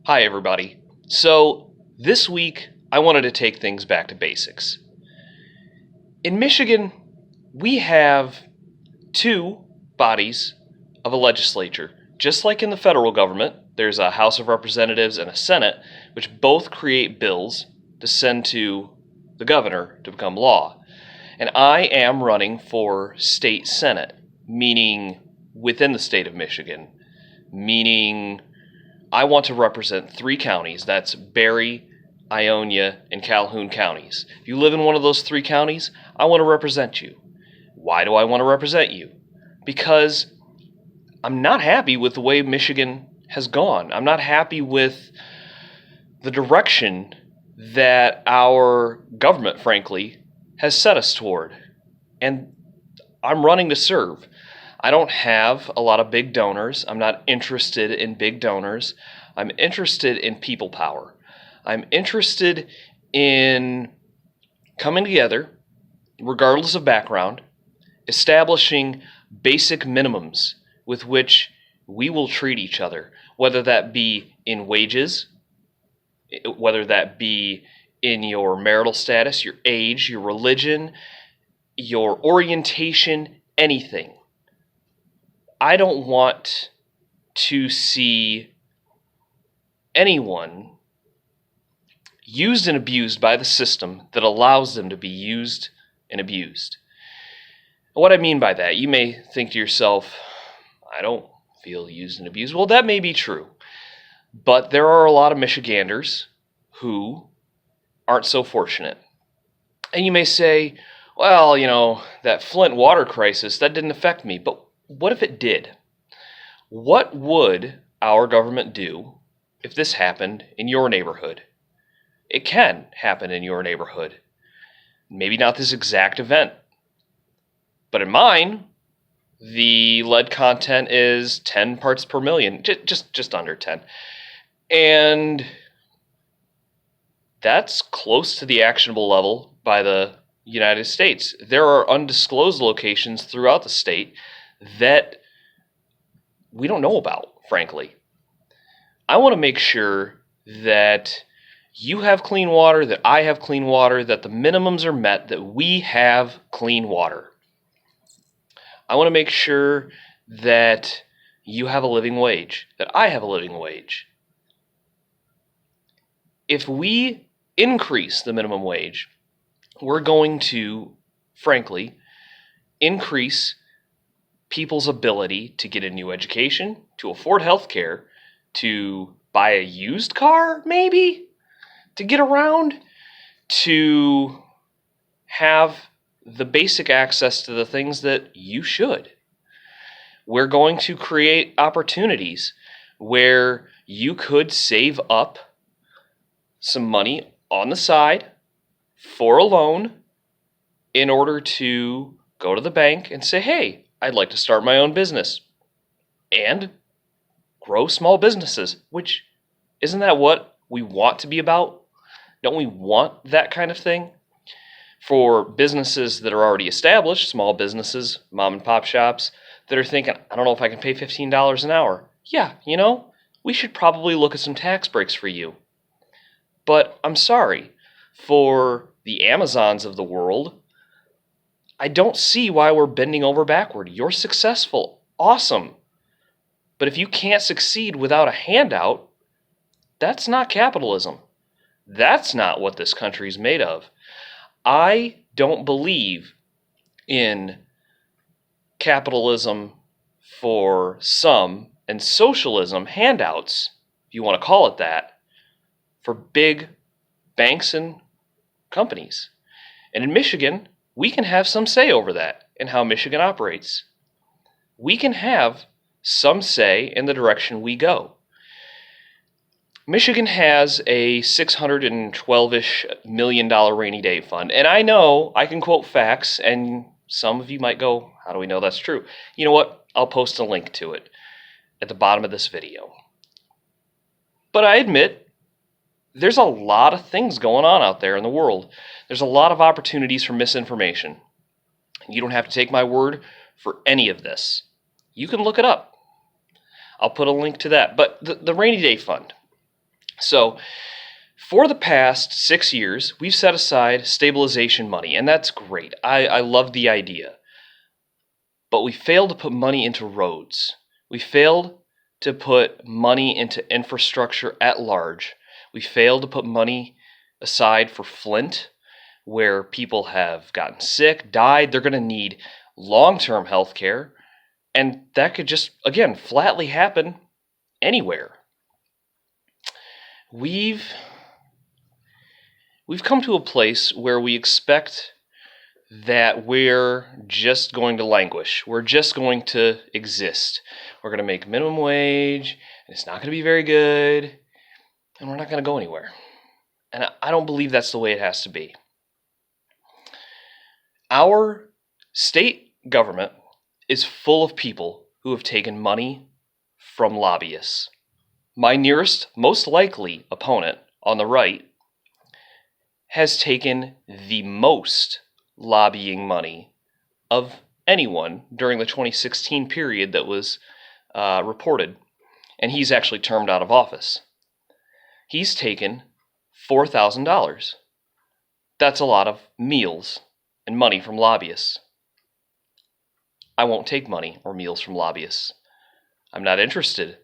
Hi, everybody. So, this week, I wanted to take things back to basics. In Michigan, we have two bodies of a legislature. Just like in the federal government, there's a House of Representatives and a Senate, which both create bills to send to the governor to become law. And I am running for state senate, meaning within the state of Michigan, meaning I want to represent three counties. That's Berry, Ionia, and Calhoun counties. If you live in one of those three counties, I want to represent you. Why do I want to represent you? Because I'm not happy with the way Michigan has gone. I'm not happy with the direction that our government, frankly, has set us toward. And I'm running to serve. I don't have a lot of big donors. I'm not interested in big donors. I'm interested in people power. I'm interested in coming together, regardless of background, establishing basic minimums with which we will treat each other, whether that be in wages, whether that be in your marital status, your age, your religion, your orientation, anything. I don't want to see anyone used and abused by the system that allows them to be used and abused. What I mean by that, you may think to yourself, I don't feel used and abused. Well, that may be true. But there are a lot of Michiganders who aren't so fortunate. And you may say, well, that Flint water crisis, that didn't affect me. But what if it did? What would our government do if this happened in your neighborhood? It can happen in your neighborhood. Maybe not this exact event. But in mine, the lead content is 10 parts per million, just under 10. And that's close to the actionable level by the United States. There are undisclosed locations throughout the state that we don't know about, frankly. I want to make sure that you have clean water, that I have clean water, that the minimums are met, that we have clean water. I want to make sure that you have a living wage, that I have a living wage. If we increase the minimum wage, we're going to, frankly, increase people's ability to get a new education, to afford health care, to buy a used car, maybe, to get around, to have the basic access to the things that you should. We're going to create opportunities where you could save up some money on the side for a loan in order to go to the bank and say, hey, I'd like to start my own business and grow small businesses, which isn't that what we want to be about? Don't we want that kind of thing? For businesses that are already established, small businesses, mom and pop shops, that are thinking, I don't know if I can pay $15 an hour. Yeah, we should probably look at some tax breaks for you. But I'm sorry, for the Amazons of the world, I don't see why we're bending over backward. You're successful. Awesome. But if you can't succeed without a handout, that's not capitalism. That's not what this country's made of. I don't believe in capitalism for some and socialism, handouts, if you want to call it that, for big banks and companies. And in Michigan, we can have some say over that and how Michigan operates. We can have some say in the direction we go. Michigan has a $612-ish million rainy day fund. And I know I can quote facts, and some of you might go, how do we know that's true? You know what? I'll post a link to it at the bottom of this video. But I admit, there's a lot of things going on out there in the world. There's a lot of opportunities for misinformation. You don't have to take my word for any of this. You can look it up. I'll put a link to that. But the rainy day fund, So for the past 6 years, we've set aside stabilization money, and that's great. I love the idea. But we failed to put money into roads. We failed to put money into infrastructure at large. We failed to put money aside for Flint, where people have gotten sick, died. They're going to need long-term health care, and that could just, again, flatly happen anywhere. We've come to a place where we expect that we're just going to languish. We're just going to exist. We're going to make minimum wage, and it's not going to be very good, and we're not going to go anywhere. And I don't believe that's the way it has to be. Our state government is full of people who have taken money from lobbyists. My nearest, most likely opponent on the right has taken the most lobbying money of anyone during the 2016 period that was reported, and he's actually termed out of office. He's taken $4,000. That's a lot of meals and money from lobbyists. I won't take money or meals from lobbyists. I'm not interested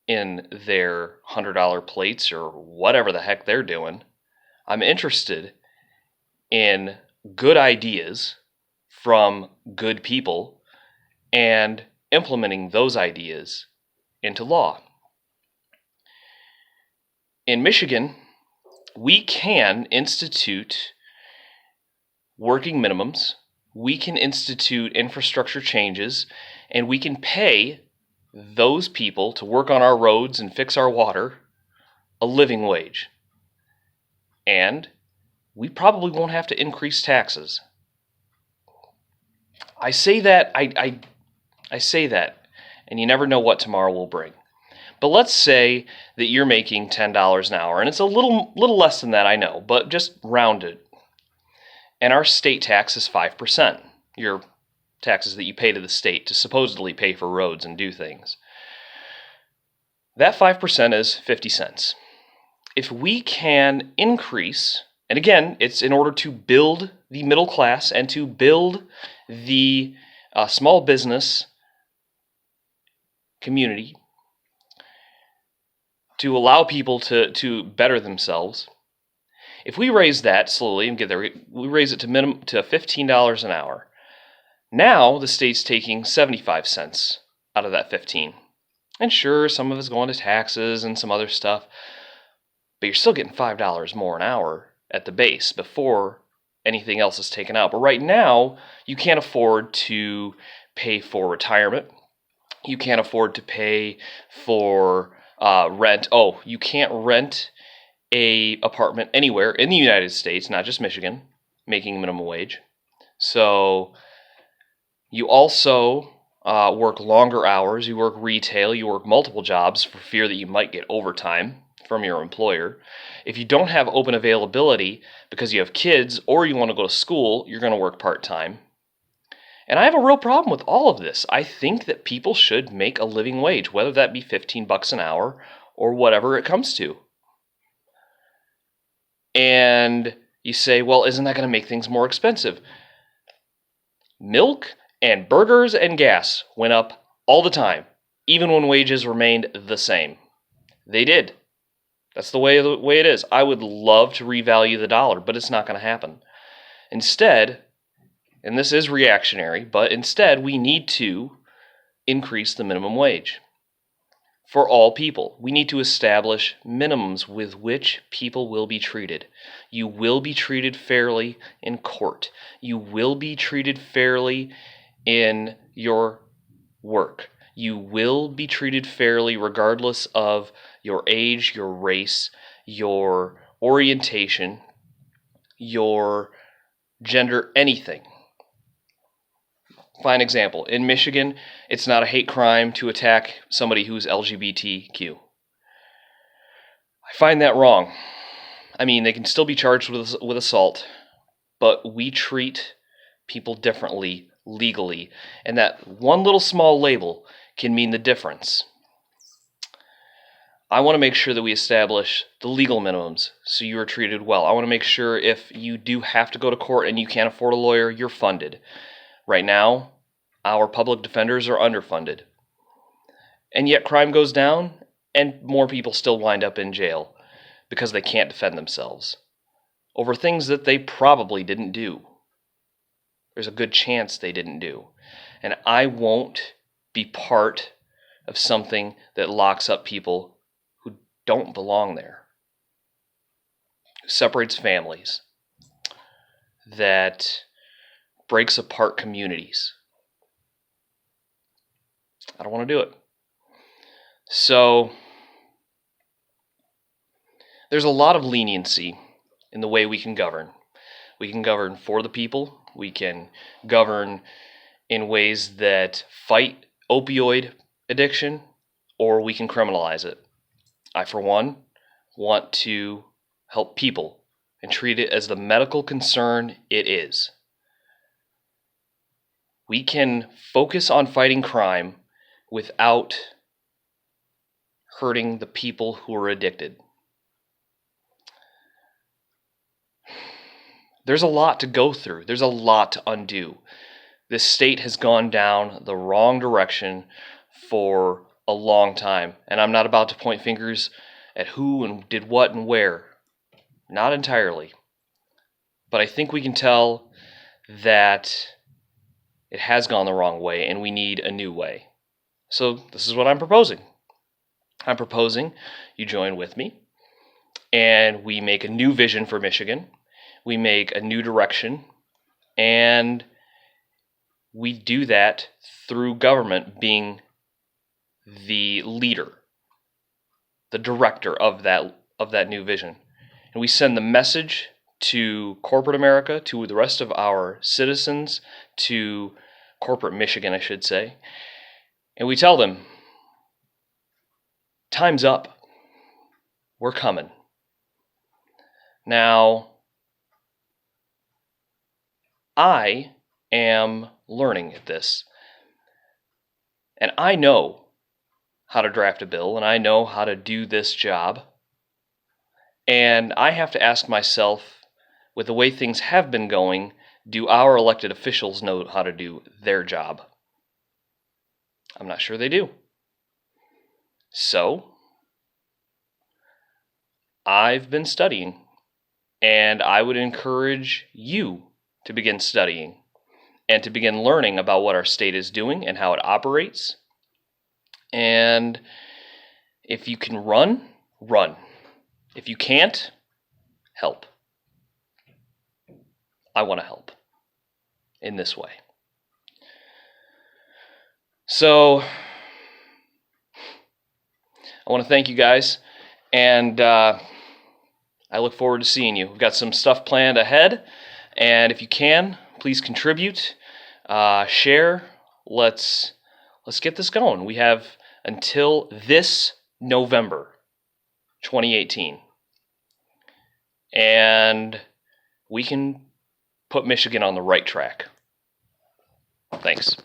in their $100 plates or whatever the heck they're doing. I'm interested in good ideas from good people and implementing those ideas into law. In Michigan, we can institute working minimums, we can institute infrastructure changes, and we can pay those people to work on our roads and fix our water a living wage. And we probably won't have to increase taxes. I say that, I say that, and you never know what tomorrow will bring. But let's say that you're making $10 an hour, and it's a little less than that, I know, but just round it. And our state tax is 5%, your taxes that you pay to the state to supposedly pay for roads and do things. That 5% is 50 cents. If we can increase, and again, it's in order to build the middle class and to build the small business community, to allow people to better themselves. If we raise that slowly and get there, we raise it to $15 an hour. Now the state's taking 75 cents out of that 15. And sure, some of it's going to taxes and some other stuff, but you're still getting $5 more an hour at the base before anything else is taken out. But right now, you can't afford to pay for retirement. You can't afford to pay for rent. Oh, you can't rent a apartment anywhere in the United States, not just Michigan, making minimum wage. So you also work longer hours, you work retail, you work multiple jobs for fear that you might get overtime from your employer. If you don't have open availability because you have kids or you want to go to school, you're going to work part-time. And I have a real problem with all of this. I think that people should make a living wage, whether that be $15 an hour or whatever it comes to. And you say, well, isn't that going to make things more expensive? Milk and burgers and gas went up all the time, even when wages remained the same. They did. That's the way it is. I would love to revalue the dollar, but it's not going to happen. Instead, and this is reactionary, but instead we need to increase the minimum wage for all people. We need to establish minimums with which people will be treated. You will be treated fairly in court. You will be treated fairly in your work. You will be treated fairly regardless of your age, your race, your orientation, your gender, anything. Fine example. In Michigan, it's not a hate crime to attack somebody who's LGBTQ. I find that wrong. I mean, they can still be charged with assault, but we treat people differently legally, and that one little small label can mean the difference. I want to make sure that we establish the legal minimums so you are treated well. I want to make sure if you do have to go to court and you can't afford a lawyer, you're funded. Right now, our public defenders are underfunded. And yet crime goes down and more people still wind up in jail because they can't defend themselves over things that they probably didn't do. There's a good chance they didn't do. And I won't be part of something that locks up people who don't belong there, separates families, that breaks apart communities. I don't want to do it. So there's a lot of leniency in the way we can govern. We can govern for the people. We can govern in ways that fight opioid addiction, or we can criminalize it. I, for one, want to help people and treat it as the medical concern it is. We can focus on fighting crime without hurting the people who are addicted. There's a lot to go through. There's a lot to undo. This state has gone down the wrong direction for a long time. And I'm not about to point fingers at who and did what and where. Not entirely. But I think we can tell that it has gone the wrong way and we need a new way. So this is what I'm proposing. I'm proposing you join with me and we make a new vision for Michigan. We make a new direction, and we do that through government being the leader, the director of that new vision. And we send the message to corporate America, to the rest of our citizens, to corporate Michigan, I should say, and we tell them, time's up. We're coming. Now, I am learning at this, and I know how to draft a bill, and I know how to do this job, and I have to ask myself, with the way things have been going, do our elected officials know how to do their job? I'm not sure they do. So, I've been studying, and I would encourage you to begin studying and to begin learning about what our state is doing and how it operates. And if you can run, run. If you can't, help. I want to help in this way. So I want to thank you guys, and I look forward to seeing you. We've got some stuff planned ahead, and if you can, please contribute, share. Let's get this going. We have until this November 2018, and we can put Michigan on the right track. Thanks.